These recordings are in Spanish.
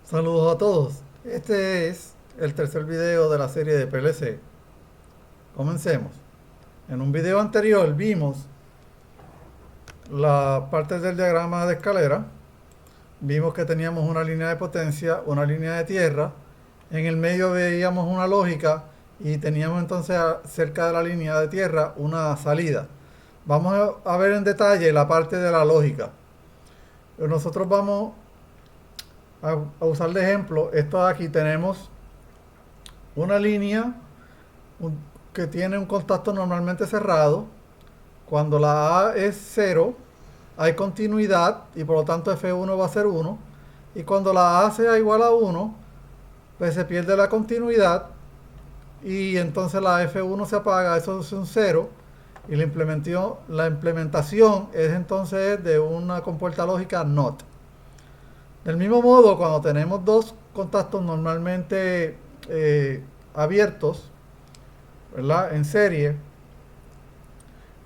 Saludos a todos. Este es el tercer video de la serie de PLC. Comencemos. En un video anterior vimos las partes del diagrama de escalera. Vimos que teníamos una línea de potencia, una línea de tierra. En el medio veíamos una lógica y teníamos entonces cerca de la línea de tierra una salida. Vamos a ver en detalle la parte de la lógica. Nosotros vamos a usar de ejemplo, esto de aquí tenemos una línea que tiene un contacto normalmente cerrado. Cuando la A es 0, hay continuidad y por lo tanto F1 va a ser 1. Y cuando la A sea igual a 1, pues se pierde la continuidad y entonces la F1 se apaga, eso es un 0. Y la implementación es entonces de una compuerta lógica NOT. Del mismo modo, cuando tenemos dos contactos normalmente abiertos, ¿verdad? En serie,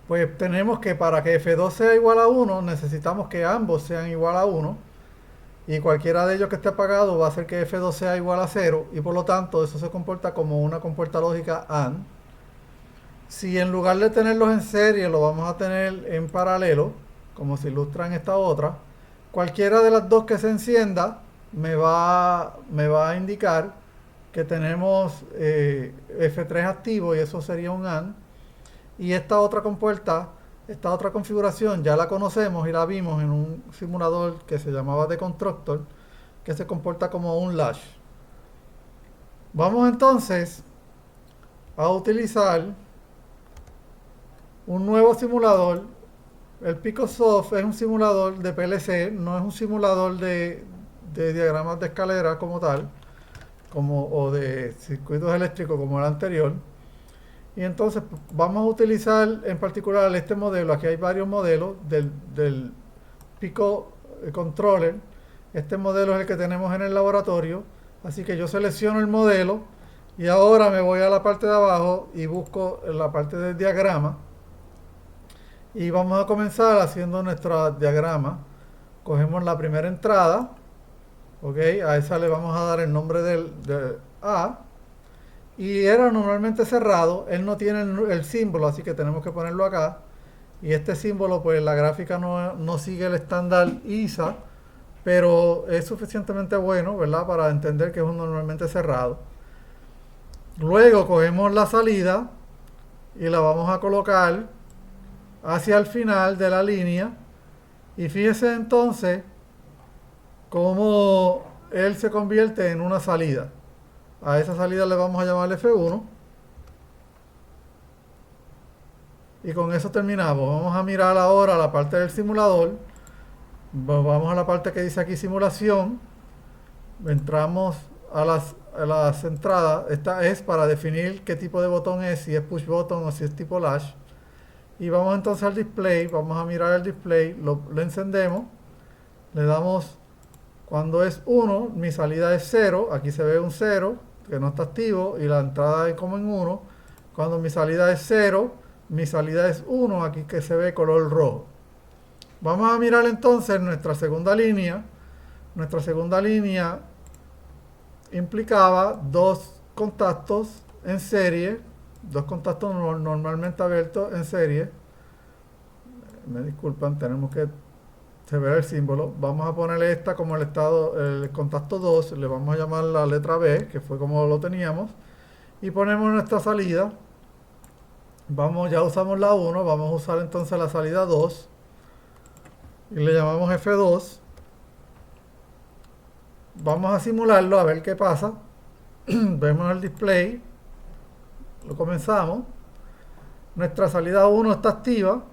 pues tenemos que para que F2 sea igual a 1, necesitamos que ambos sean igual a 1. Y cualquiera de ellos que esté apagado va a hacer que F2 sea igual a 0. Y por lo tanto, eso se comporta como una compuerta lógica AND. Si en lugar de tenerlos en serie, lo vamos a tener en paralelo, como se ilustra en esta otra, cualquiera de las dos que se encienda me va a indicar que tenemos F3 activo y eso sería un AND. Y esta otra compuerta, esta otra configuración ya la conocemos y la vimos en un simulador que se llamaba The Constructor, que se comporta como un latch. Vamos entonces a utilizar un nuevo simulador. El PicoSoft es un simulador de PLC, no es un simulador de diagramas de escalera como tal, o de circuitos eléctricos como el anterior. Y entonces vamos a utilizar en particular este modelo. Aquí hay varios modelos del Pico Controller. Este modelo es el que tenemos en el laboratorio. Así que yo selecciono el modelo y ahora me voy a la parte de abajo y busco la parte del diagrama. Y vamos a comenzar haciendo nuestro diagrama. Cogemos la primera entrada. Ok, a esa le vamos a dar el nombre de A. Y era normalmente cerrado. Él no tiene el símbolo, así que tenemos que ponerlo acá. Y este símbolo, pues la gráfica no sigue el estándar ISA, pero es suficientemente bueno, ¿verdad? Para entender que es un normalmente cerrado. Luego cogemos la salida y la vamos a colocar hacia el final de la línea. Y fíjese entonces cómo él se convierte en una salida. A esa salida le vamos a llamar F1. Y con eso terminamos. Vamos a mirar ahora la parte del simulador. Vamos a la parte que dice aquí simulación. Entramos a las entradas. Esta es para definir qué tipo de botón es, si es push button o si es tipo latch. Y vamos entonces al display. Vamos a mirar el display. Lo encendemos. Le damos, cuando es 1, mi salida es 0. Aquí se ve un 0 que no está activo y la entrada es como en 1. Cuando mi salida es 0, mi salida es 1, aquí que se ve color rojo. Vamos a mirar entonces nuestra segunda línea. Nuestra segunda línea implicaba dos contactos en serie, dos contactos normalmente abiertos en serie. Me disculpan, tenemos que se ve el símbolo. Vamos a ponerle esta como el contacto 2, le vamos a llamar la letra B, que fue como lo teníamos, y ponemos nuestra salida. Ya usamos la 1, vamos a usar entonces la salida 2 y le llamamos F2. Vamos a simularlo a ver qué pasa. Vemos el display, lo comenzamos. Nuestra salida 1 está activa.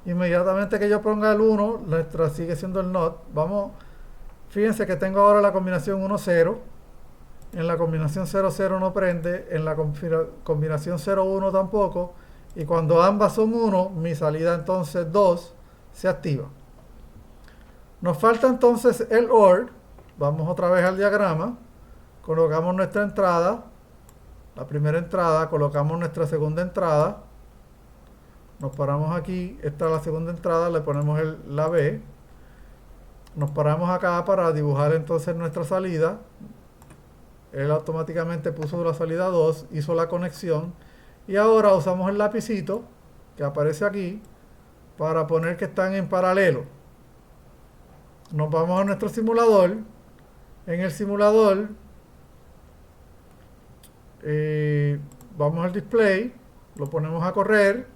Inmediatamente que yo ponga el 1, nuestra sigue siendo el NOT. Fíjense que tengo ahora la combinación 1-0. En la combinación 0-0 no prende, en la combinación 0-1 tampoco. Y cuando ambas son 1, mi salida entonces 2 se activa. Nos falta entonces el OR. Vamos otra vez al diagrama. Colocamos nuestra entrada, la primera entrada, colocamos nuestra segunda entrada. Nos paramos aquí, esta es la segunda entrada, le ponemos la B. Nos paramos acá para dibujar entonces nuestra salida. Él automáticamente puso la salida 2, hizo la conexión. Y ahora usamos el lapicito que aparece aquí para poner que están en paralelo. Nos vamos a nuestro simulador. En el simulador vamos al display, lo ponemos a correr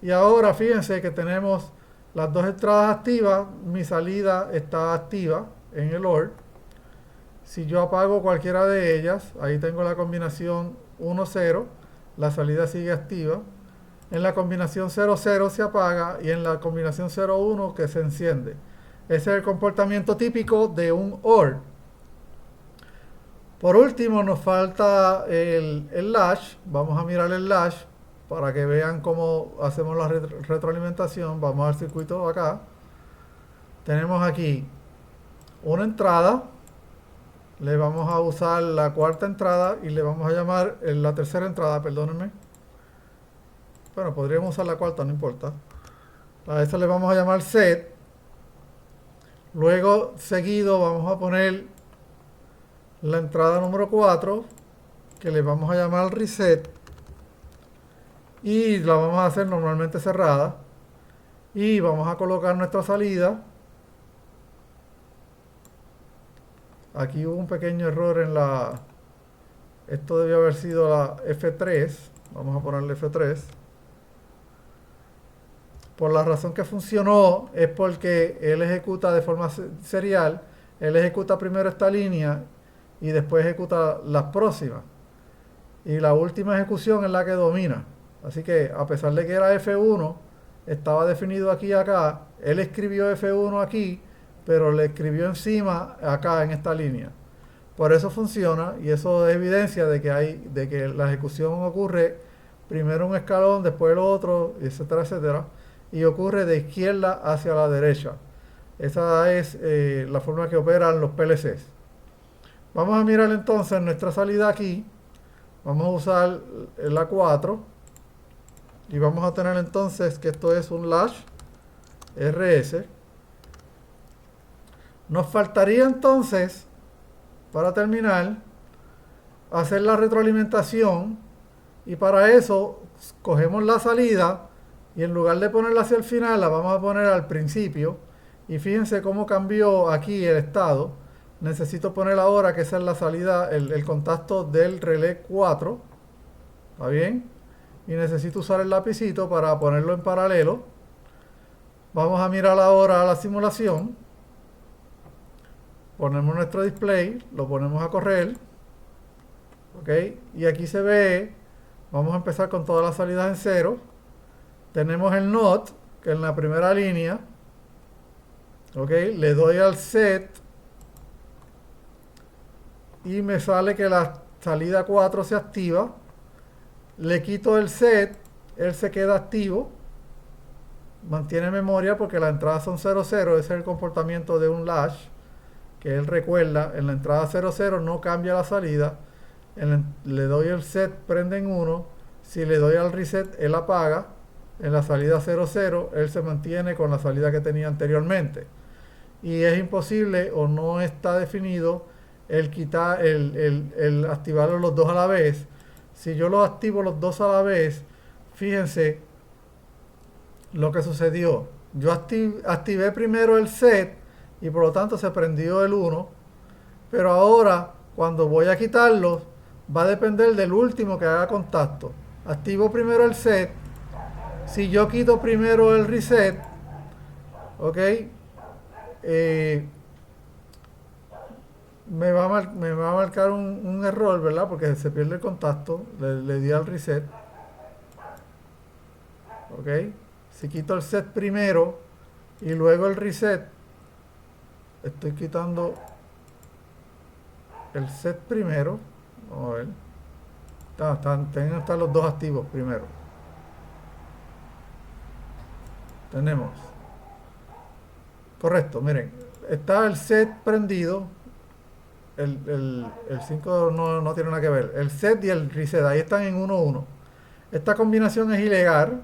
y ahora fíjense que tenemos las dos entradas activas. Mi salida está activa en el OR. Si yo apago cualquiera de ellas, ahí tengo la combinación 1-0, la salida sigue activa. En la combinación 0-0 se apaga y en la combinación 0-1 que se enciende. Ese es el comportamiento típico de un OR. Por último nos falta el latch. Vamos a mirar el latch para que vean cómo hacemos la retroalimentación. Vamos al circuito acá. Tenemos aquí una entrada. Le vamos a usar la cuarta entrada y le vamos a llamar la tercera entrada, perdónenme. Bueno, podríamos usar la cuarta, no importa. A esta le vamos a llamar set. Luego, seguido, vamos a poner la entrada número 4, que le vamos a llamar reset. Y la vamos a hacer normalmente cerrada. Y vamos a colocar nuestra salida. Aquí hubo un pequeño error en la... Esto debió haber sido la F3. Vamos a ponerle F3. Por la razón que funcionó es porque él ejecuta de forma serial. Él ejecuta primero esta línea y después ejecuta las próximas. Y la última ejecución es la que domina. Así que a pesar de que era F1, estaba definido aquí y acá. Él escribió F1 aquí, pero le escribió encima acá en esta línea. Por eso funciona y eso es evidencia de que la ejecución ocurre primero un escalón, después el otro, etcétera, etcétera. Y ocurre de izquierda hacia la derecha. Esa es la forma que operan los PLCs. Vamos a mirar entonces nuestra salida aquí. Vamos a usar la 4. Y vamos a tener entonces que esto es un latch RS. Nos faltaría entonces, para terminar, hacer la retroalimentación. Y para eso, cogemos la salida. Y en lugar de ponerla hacia el final, la vamos a poner al principio. Y fíjense cómo cambió aquí el estado. Necesito poner ahora que esa es la salida, el contacto del relé 4. ¿Está bien? Y necesito usar el lapicito para ponerlo en paralelo. Vamos a mirar ahora la simulación. Ponemos nuestro display, lo ponemos a correr. ¿Ok? Y aquí se ve, vamos a empezar con todas las salidas en 0. Tenemos el NOT, que en la primera línea, ok, le doy al set y me sale que la salida 4 se activa. Le quito el set, él se queda activo, mantiene memoria porque las entradas son 0-0, ese es el comportamiento de un latch, que él recuerda, en la entrada 0-0 no cambia la salida, le doy el set, prende en 1, si le doy al reset, él apaga. En la salida 0-0, él se mantiene con la salida que tenía anteriormente. Y es imposible o no está definido el activarlos los dos a la vez. Si yo los activo los dos a la vez, fíjense lo que sucedió. Yo activé primero el set y por lo tanto se prendió el 1. Pero ahora, cuando voy a quitarlos, va a depender del último que haga contacto. Activo primero el set. Si yo quito primero el reset, ok, me va a marcar un error, ¿verdad? Porque se pierde el contacto. Le di al reset. Ok. Si quito el set primero y luego el reset, estoy quitando el set primero. Vamos a ver. Tienen que estar los dos activos primero. Tenemos. Correcto, miren. Está el set prendido. El 5 no tiene nada que ver. El set y el reset, ahí están en 1-1. Esta combinación es ilegal.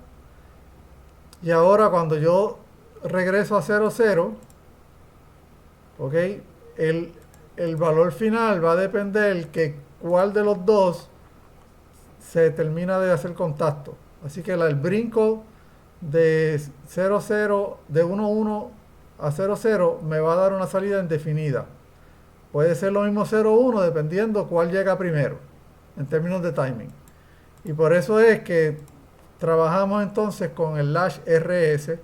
Y ahora cuando yo regreso a 0-0, ¿ok? El, el valor final va a depender que cuál de los dos se termina de hacer contacto. Así que el brinco de 00, de 11 a 00 me va a dar una salida indefinida. Puede ser lo mismo 01 dependiendo cuál llega primero en términos de timing. Y por eso es que trabajamos entonces con el Lash RS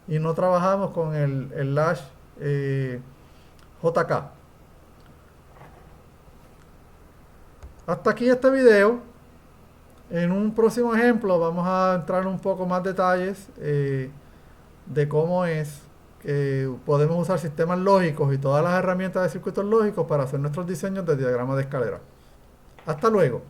y no trabajamos con el Lash JK. Hasta aquí este video. En un próximo ejemplo vamos a entrar en un poco más detalles de cómo es que podemos usar sistemas lógicos y todas las herramientas de circuitos lógicos para hacer nuestros diseños de diagramas de escalera. Hasta luego.